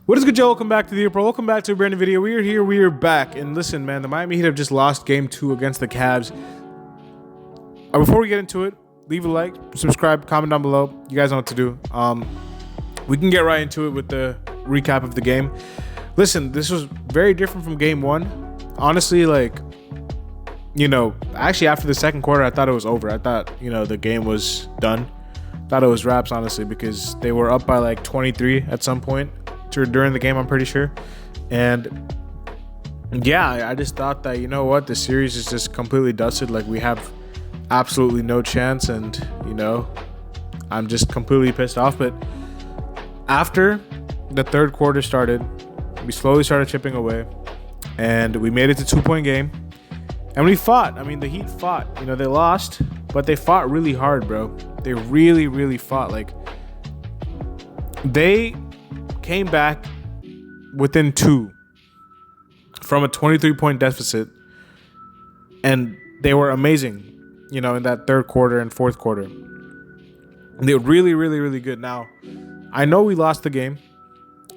What is good, Joe? Welcome back to the April. Welcome back to a brand new video. We are here. We are back. And listen, man, the Miami Heat have just lost Game 2 against the Cavs. Before we get into it, leave a like, subscribe, comment down below. You guys know what to do. We can get right into it with the recap of the game. Listen, this was very different from Game 1. Honestly, actually after the second quarter, I thought it was over. I thought, the game was done. Thought it was wraps, honestly, because they were up by like 23 at some point during the game, I'm pretty sure. And yeah, I just thought that, the series is just completely dusted. Like, we have absolutely no chance, and I'm just completely pissed off. But after the third quarter started, we slowly started chipping away, and we made it to 2-point game, and we fought. I mean, the Heat fought. They lost, but they fought really hard, bro. They really, really fought. Like, they came back within 2 from a 23-point deficit, and they were amazing, in that third quarter and fourth quarter. They were really, really, really good. Now, I know we lost the game,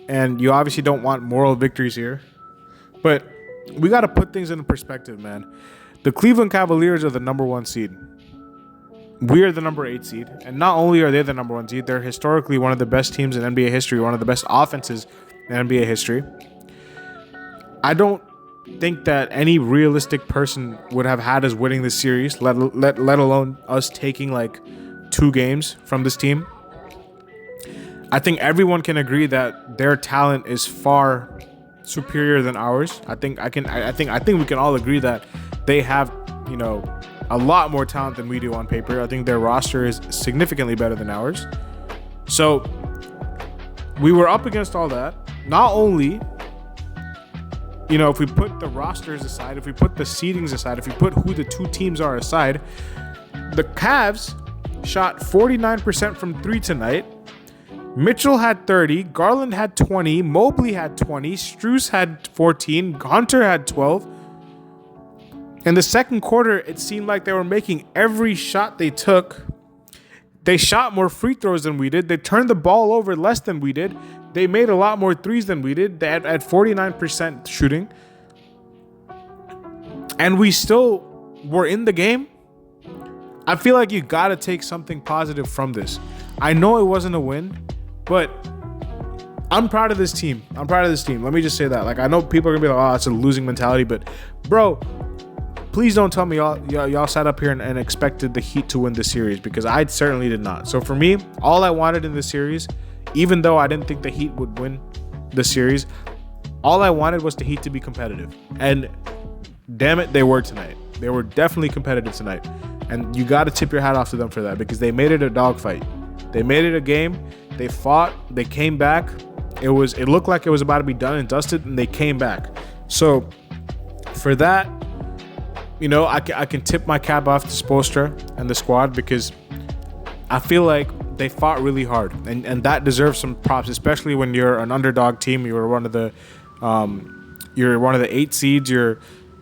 and you obviously don't want moral victories here, but we got to put things into perspective, man. The Cleveland Cavaliers are the number 1 seed. We are the number 8 seed, and not only are they the number 1 seed, they're historically one of the best teams in NBA history, one of the best offenses in NBA history. I don't think that any realistic person would have had us winning this series, let alone us taking like 2 games from this team. I think everyone can agree that their talent is far superior than ours. I think we can all agree that they have, a lot more talent than we do on paper. I think their roster is significantly better than ours. So we were up against all that. Not only, if we put the rosters aside, if we put the seedings aside, if we put who the 2 teams are aside, the Cavs shot 49% from 3 tonight. Mitchell had 30, Garland had 20, Mobley had 20, Strus had 14, Hunter had 12. In the second quarter, it seemed like they were making every shot they took. They shot more free throws than we did. They turned the ball over less than we did. They made a lot more threes than we did. They had 49% shooting. And we still were in the game. I feel like you got to take something positive from this. I know it wasn't a win, but I'm proud of this team. Let me just say that. Like, I know people are going to be like, oh, it's a losing mentality. But, bro, please don't tell me y'all sat up here and expected the Heat to win the series, because I certainly did not. So for me, all I wanted in this series, even though I didn't think the Heat would win the series, all I wanted was the Heat to be competitive. And damn it, they were tonight. They were definitely competitive tonight. And you got to tip your hat off to them for that, because they made it a dogfight. They made it a game. They fought. They came back. It looked like it was about to be done and dusted, and they came back. So for that, I can tip my cap off to Spoelstra and the squad, because I feel like they fought really hard, and that deserves some props, especially when you're an underdog team. You're one of the 8 seeds. You're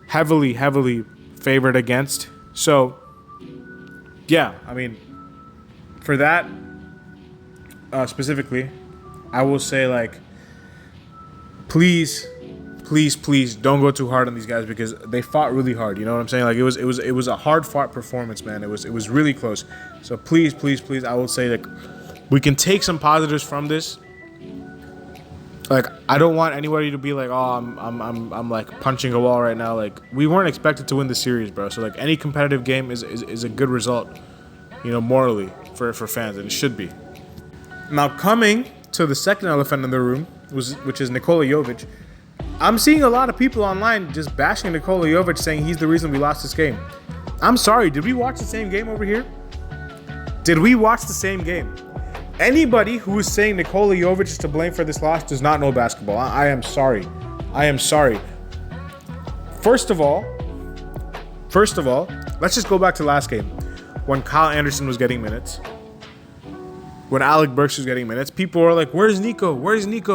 heavily favored against. So yeah, I mean, for that specifically, I will say, like, please don't go too hard on these guys, because they fought really hard. You know what I'm saying? Like, it was a hard fought performance, man. It was really close. So please, I will say that we can take some positives from this. Like, I don't want anybody to be like, oh, I'm like punching a wall right now. Like, we weren't expected to win the series, bro. So like, any competitive game is a good result, morally for fans, and it should be. Now, coming to the second elephant in the room, which is Nikola Jovic. I'm seeing a lot of people online just bashing Nikola Jovic, saying he's the reason we lost this game. I'm sorry, did we watch the same game over here? Did we watch the same game? Anybody who is saying Nikola Jovic is to blame for this loss does not know basketball. I am sorry. First of all, let's just go back to last game when Kyle Anderson was getting minutes. When Alec Burks was getting minutes, people were like, where's Nico?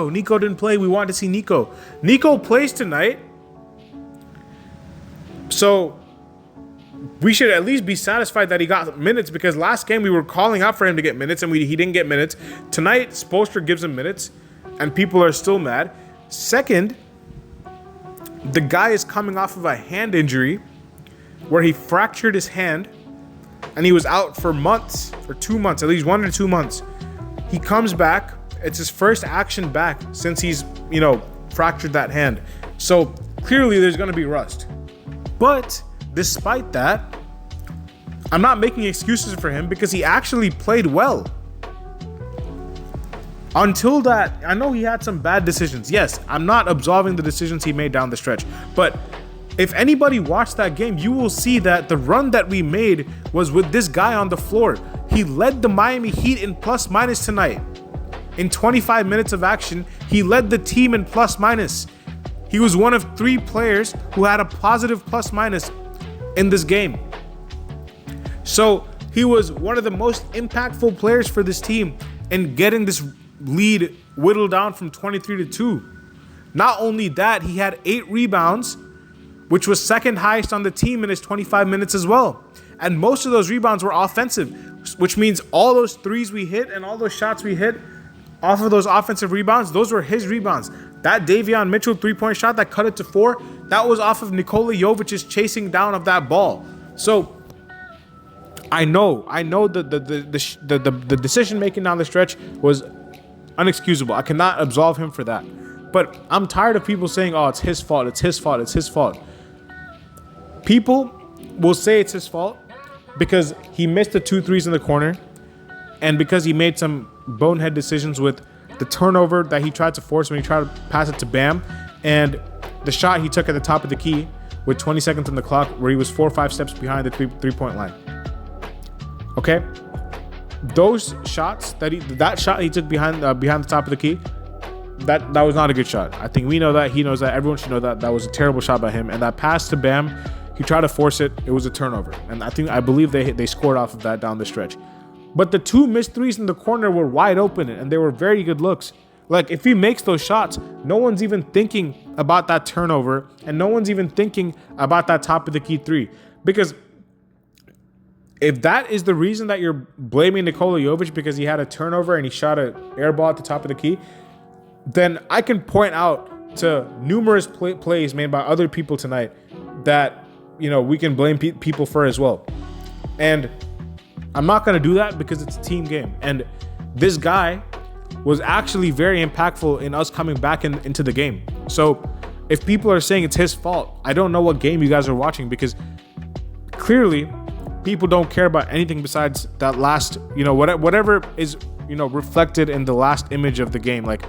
Nico didn't play. We wanted to see Nico. Nico plays tonight. So we should at least be satisfied that he got minutes, because last game we were calling out for him to get minutes and he didn't get minutes. Tonight, Spoelstra gives him minutes. and people are still mad. Second, the guy is coming off of a hand injury where he fractured his hand and he was out for months, for 2 months, at least 1 or 2 months. He comes back. It's his first action back since he's, fractured that hand. So clearly there's going to be rust. But despite that, I'm not making excuses for him because he actually played well. Until that, I know he had some bad decisions. Yes, I'm not absolving the decisions he made down the stretch. But if anybody watched that game, you will see that the run that we made was with this guy on the floor. He led the Miami Heat in plus minus tonight. In 25 minutes of action, he led the team in plus minus. He was one of 3 players who had a positive plus minus in this game. So he was one of the most impactful players for this team in getting this lead whittled down from 23-2. Not only that, he had 8 rebounds, which was second highest on the team in his 25 minutes as well. And most of those rebounds were offensive, which means all those threes we hit and all those shots we hit off of those offensive rebounds, those were his rebounds. That Davion Mitchell 3-point shot that cut it to 4, that was off of Nikola Jovic's chasing down of that ball. So I know the decision making down the stretch was unexcusable. I cannot absolve him for that. But I'm tired of people saying, "Oh, it's his fault. It's his fault. It's his fault." People will say it's his fault because he missed the 2 threes in the corner, and because he made some bonehead decisions with the turnover that he tried to force when he tried to pass it to Bam, and the shot he took at the top of the key with 20 seconds on the clock where he was 4 or 5 steps behind the three-point line. Okay? Those shots that shot he took behind the top of the key, that was not a good shot. I think we know that. He knows that. Everyone should know that. That was a terrible shot by him. And that pass to Bam, he tried to force it. It was a turnover. And I believe they scored off of that down the stretch. But the 2 missed threes in the corner were wide open, and they were very good looks. Like, if he makes those shots, no one's even thinking about that turnover, and no one's even thinking about that top of the key 3. Because if that is the reason that you're blaming Nikola Jovic because he had a turnover and he shot an air ball at the top of the key, then I can point out to numerous plays made by other people tonight that, we can blame people for as well. And I'm not going to do that because it's a team game. And this guy was actually very impactful in us coming back into the game. So if people are saying it's his fault, I don't know what game you guys are watching, because clearly people don't care about anything besides that last, whatever is, reflected in the last image of the game. Like,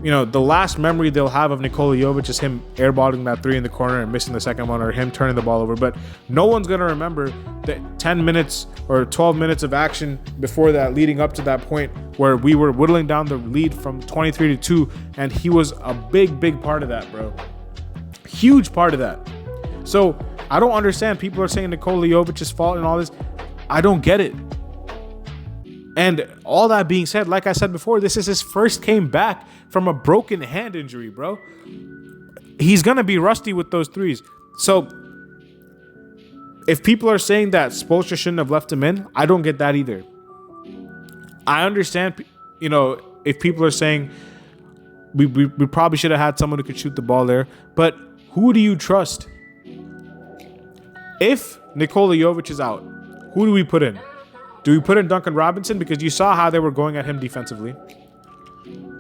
the last memory they'll have of Nikola Jovic is him airballing that 3 in the corner and missing the second one, or him turning the ball over. But no one's going to remember the 10 minutes or 12 minutes of action before that, leading up to that point where we were whittling down the lead from 23-2. And he was a big part of that, bro. Huge part of that. So I don't understand. People are saying Nikola Jovic's fault and all this. I don't get it. And all that being said, like I said before, this is his first game back from a broken hand injury, bro. He's going to be rusty with those threes. So if people are saying that Spoelstra shouldn't have left him in, I don't get that either. I understand, if people are saying we probably should have had someone who could shoot the ball there, but who do you trust? If Nikola Jovic is out, who do we put in? Do we put in Duncan Robinson? Because you saw how they were going at him defensively.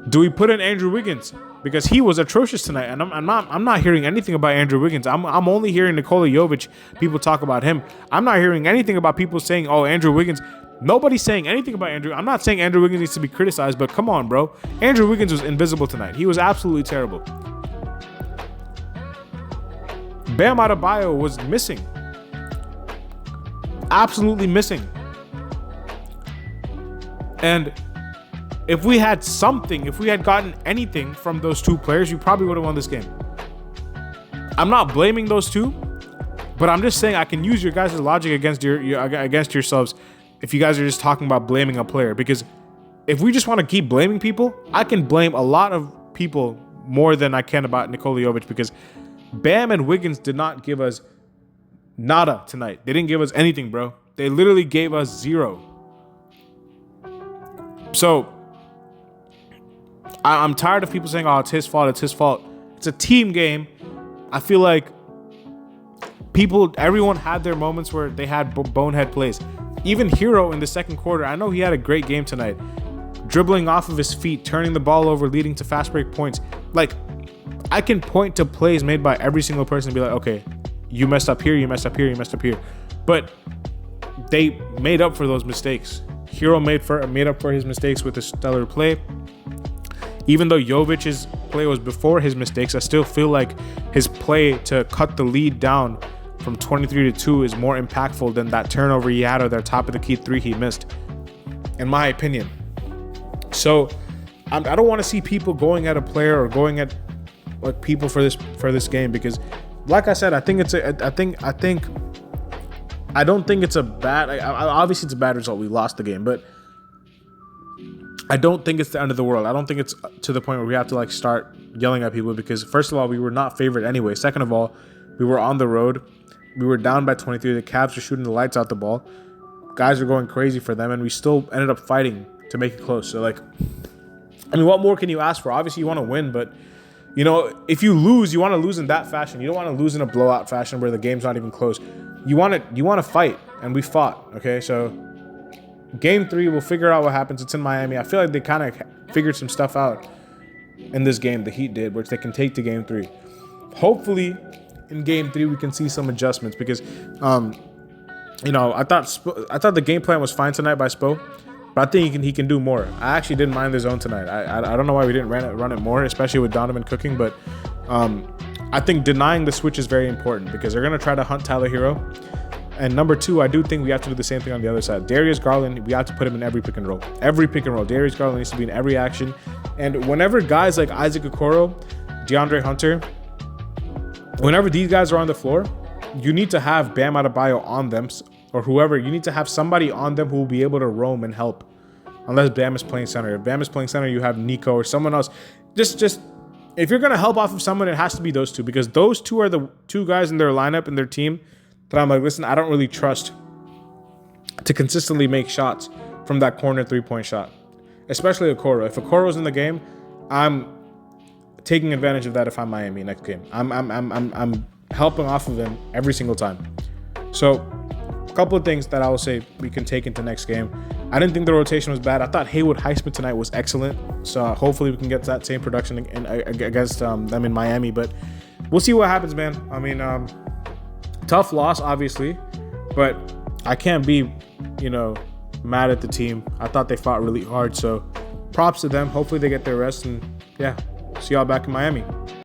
Do we put in Andrew Wiggins? Because he was atrocious tonight, and I'm not hearing anything about Andrew Wiggins. I'm only hearing Nikola Jovic. People talk about him. I'm not hearing anything about people saying, "Oh, Andrew Wiggins." Nobody's saying anything about Andrew. I'm not saying Andrew Wiggins needs to be criticized, but come on, bro. Andrew Wiggins was invisible tonight. He was absolutely terrible. Bam Adebayo was missing. Absolutely missing. And if we had something, if we had gotten anything from those 2 players, you probably would have won this game. I'm not blaming those 2, but I'm just saying I can use your guys' logic against yourselves if you guys are just talking about blaming a player. Because if we just want to keep blaming people, I can blame a lot of people more than I can about Nikola Jovic, because Bam and Wiggins did not give us nada tonight. They didn't give us anything, bro. They literally gave us 0. So I'm tired of people saying, "Oh, it's his fault. It's his fault." It's a team game. I feel like everyone had their moments where they had bonehead plays. Even Hero in the second quarter, I know he had a great game tonight, dribbling off of his feet, turning the ball over, leading to fast break points. Like, I can point to plays made by every single person and be like, okay, you messed up here, you messed up here, you messed up here. But they made up for those mistakes. Hero made up for his mistakes with a stellar play. Even though Jovic's play was before his mistakes, I still feel like his play to cut the lead down from 23-2 is more impactful than that turnover he had or their top of the key 3 he missed, in my opinion. So I don't want to see people going at a player or going at like people for this game, because, like I said, I don't think it's a bad. Obviously, it's a bad result. We lost the game, but I don't think it's the end of the world. I don't think it's to the point where we have to like start yelling at people, because first of all, we were not favored anyway. Second of all, we were on the road. We were down by 23. The Cavs were shooting the lights out the ball. Guys are going crazy for them, and we still ended up fighting to make it close. So like, I mean, what more can you ask for? Obviously, you want to win, but you know, if you lose, you want to lose in that fashion. You don't want to lose in a blowout fashion where the game's not even close. You want to fight, and we fought. Okay, so Game 3, we'll figure out what happens. It's in Miami. I feel like they kind of figured some stuff out in this game. The Heat did, which they can take to Game 3. Hopefully, in Game 3, we can see some adjustments, because, you know, I thought the game plan was fine tonight by Spo, but I think he can do more. I actually didn't mind the zone tonight. I don't know why we didn't run it more, especially with Donovan cooking, but I think denying the switch is very important, because they're going to try to hunt Tyler Hero. And number 2, I do think we have to do the same thing on the other side. Darius Garland, we have to put him in every pick and roll. Every pick and roll. Darius Garland needs to be in every action. And whenever guys like Isaac Okoro, DeAndre Hunter, whenever these guys are on the floor, you need to have Bam Adebayo on them, or whoever. You need to have somebody on them who will be able to roam and help. Unless Bam is playing center. If Bam is playing center, you have Nico or someone else. Just if you're going to help off of someone, it has to be those two, because those two are the two guys in their lineup, in their team, that I'm like, listen, I don't really trust to consistently make shots from that corner 3-point shot, especially Okoro. If Okoro's in the game, I'm taking advantage of that. If I'm Miami next game, I'm helping off of him every single time. So a couple of things that I will say we can take into next game. I didn't think the rotation was bad. I thought Haywood Highsmith tonight was excellent. So hopefully we can get that same production against them in Miami. But we'll see what happens, man. I mean, tough loss, obviously, but I can't be, you know, mad at the team. I thought they fought really hard, so props to them. Hopefully they get their rest, and yeah, see y'all back in Miami.